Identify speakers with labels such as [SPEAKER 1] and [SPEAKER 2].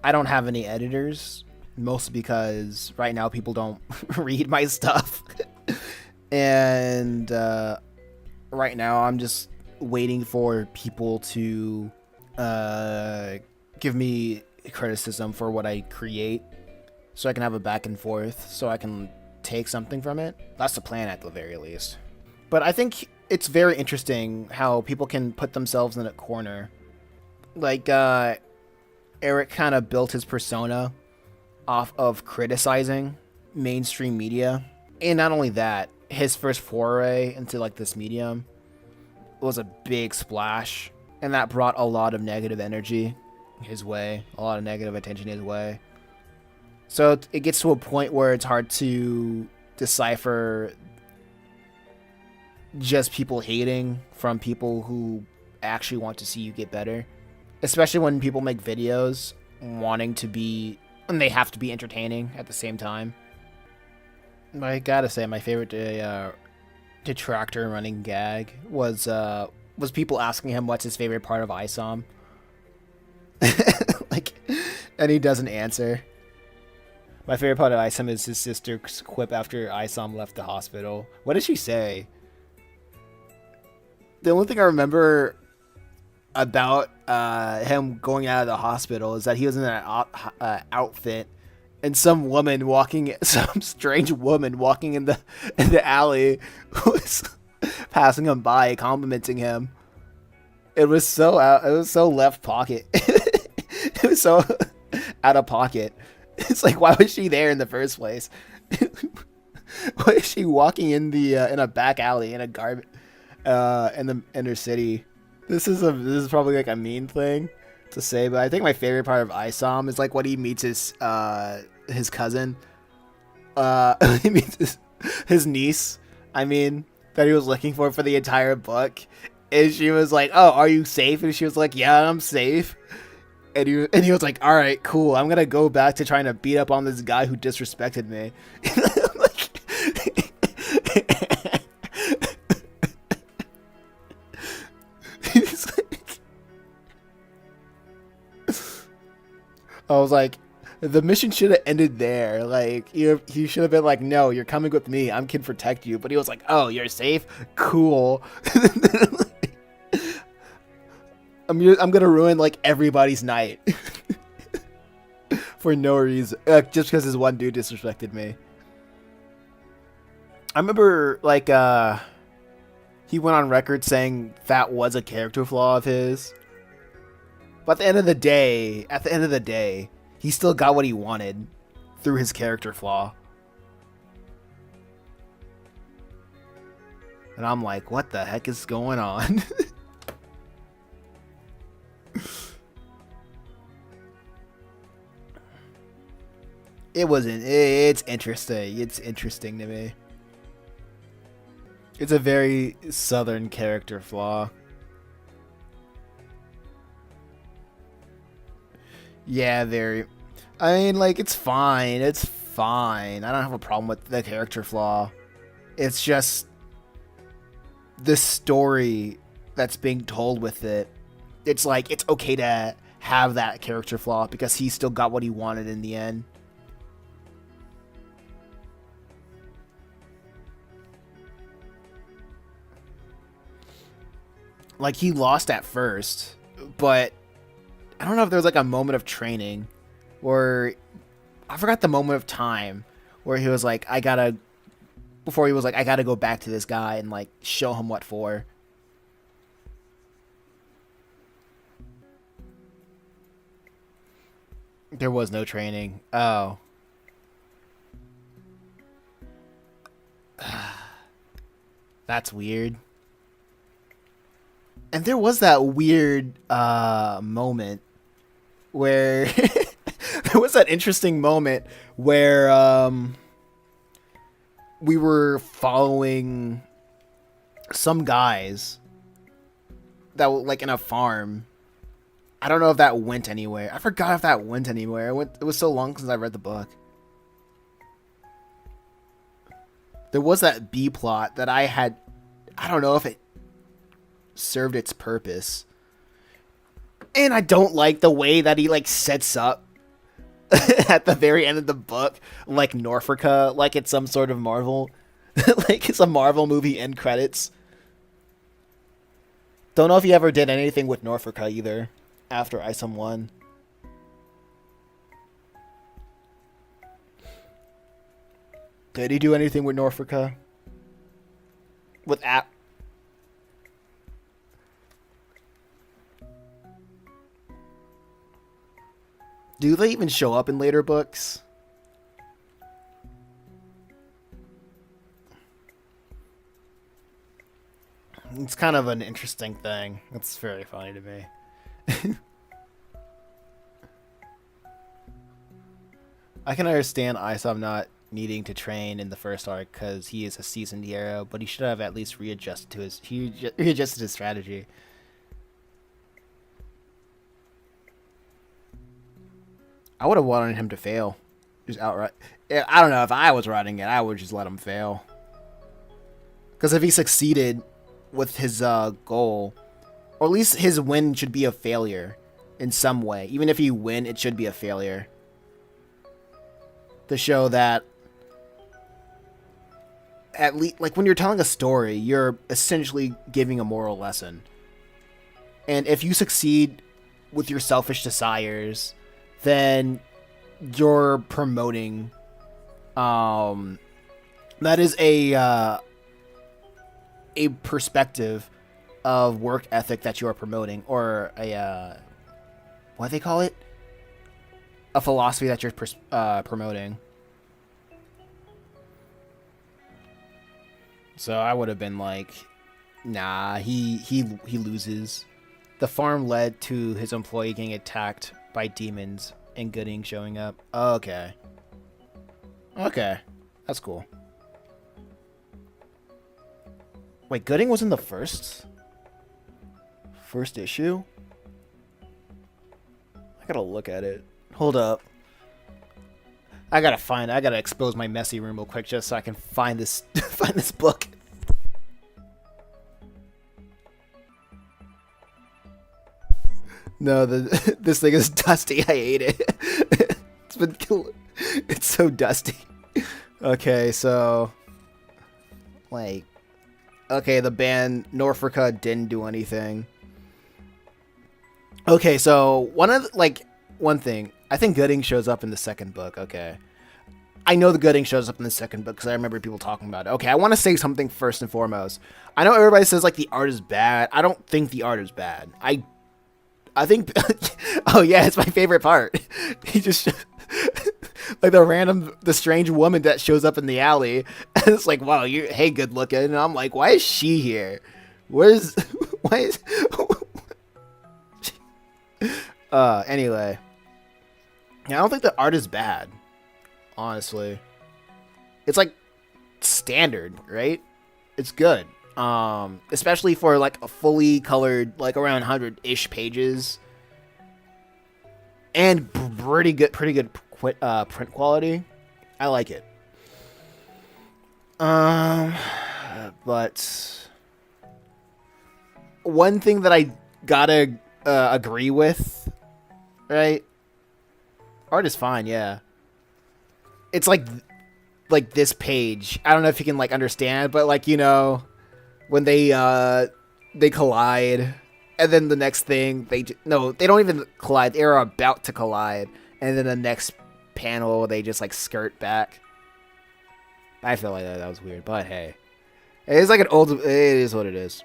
[SPEAKER 1] I don't have any editors, mostly because right now people don't read my stuff. And right now I'm just waiting for people to give me criticism for what I create so I can have a back and forth so I can take something from it. That's the plan at the very least. But I think it's very interesting how people can put themselves in a corner. Like, Eric kind of built his persona off of criticizing mainstream media. And not only that, his first foray into like this medium was a big splash, and that brought a lot of negative energy his way, a lot of negative attention his way. So it gets to a point where it's hard to decipher just people hating from people who actually want to see you get better. Especially when people make videos wanting to be, and they have to be entertaining at the same time. I gotta say, my favorite detractor running gag was people asking him what's his favorite part of ISOM. Like, and he doesn't answer. My favorite part of ISOM is his sister's quip after ISOM left the hospital. What did she say? The only thing I remember about him going out of the hospital is that he was in an outfit, and some strange woman walking in the alley was passing him by, complimenting him. It was so left pocket. It was so out of pocket. It's like, why was she there in the first place? Why is she walking in in a back alley in a in the inner city? This is probably like a mean thing to say, but I think my favorite part of ISOM is like when he meets his cousin. He meets his niece. I mean, that he was looking for the entire book, and she was like, "Oh, are you safe?" And she was like, "Yeah, I'm safe." And he was like, "All right, cool. I'm gonna go back to trying to beat up on this guy who disrespected me." I was like, the mission should have ended there. Like, he should have been like, "No, you're coming with me. I can protect you." But he was like, "Oh, you're safe? Cool." I'm gonna ruin like everybody's night for no reason, just because this one dude disrespected me. I remember like he went on record saying that was a character flaw of his. But at the end of the day, he still got what he wanted through his character flaw. And I'm like, what the heck is going on? It's interesting. It's interesting to me. It's a very southern character flaw. Yeah, very. I mean, like, it's fine. It's fine. I don't have a problem with the character flaw. It's just the story that's being told with it. It's like, it's okay to have that character flaw because he still got what he wanted in the end. Like, he lost at first, but I don't know if there was like a moment of training where I forgot the moment of time where he was like, before he was like, I gotta go back to this guy and like show him what for. There was no training. Oh. That's weird. And there was that weird moment where there was that interesting moment where we were following some guys that were like in a farm. I don't know if that went anywhere. I forgot if that went anywhere. It was so long since I read the book. There was that B plot that I don't know if it served its purpose. And I don't like the way that he like sets up at the very end of the book, like Norfolka, like it's some sort of Marvel, like it's a Marvel movie end credits. Don't know if he ever did anything with Norfolka either after ISOM 1. Did he do anything with Norfolka? With app? Do they even show up in later books? It's kind of an interesting thing. It's very funny to me. I can understand Isom not needing to train in the first arc because he is a seasoned hero, but he should have at least readjusted his strategy. I would have wanted him to fail, just outright. I don't know, if I was writing it, I would just let him fail. Because if he succeeded with his goal, or at least his win should be a failure in some way. Even if you win, it should be a failure. To show that, at least, like when you're telling a story, you're essentially giving a moral lesson. And if you succeed with your selfish desires, then you're promoting. That is a perspective of work ethic that you are promoting, or a what do they call it? A philosophy that you're promoting. So I would have been like, nah, he loses. The farm led to his employee getting attacked by demons and Gooding showing up. Okay. Okay. That's cool. Wait, Gooding was in the first issue? I gotta look at it. Hold up. I gotta expose my messy room real quick just so I can find this find this book. No, this thing is dusty. I hate it. It's so dusty. Okay, so like, okay, the band Norfolka didn't do anything. Okay, so one thing, I think Gooding shows up in the second book. Okay, I know the Gooding shows up in the second book because I remember people talking about it. Okay, I want to say something first and foremost. I know everybody says like the art is bad. I don't think the art is bad. I think, oh yeah, it's my favorite part. He just, like the strange woman that shows up in the alley, and it's like, wow, hey, good looking, and I'm like, why is she here? Why is, anyway, yeah, I don't think the art is bad, honestly. It's like standard, right? It's good. Especially for like a fully colored, like around 100-ish pages, and pretty good print quality. I like it. But one thing that I gotta agree with, right? Art is fine, yeah. It's like this page. I don't know if you can like understand, but like, you know, when they collide, and then the next thing they don't even collide. They're about to collide, and then the next panel they just like skirt back. I feel like that was weird, but hey, it's like it is what it is.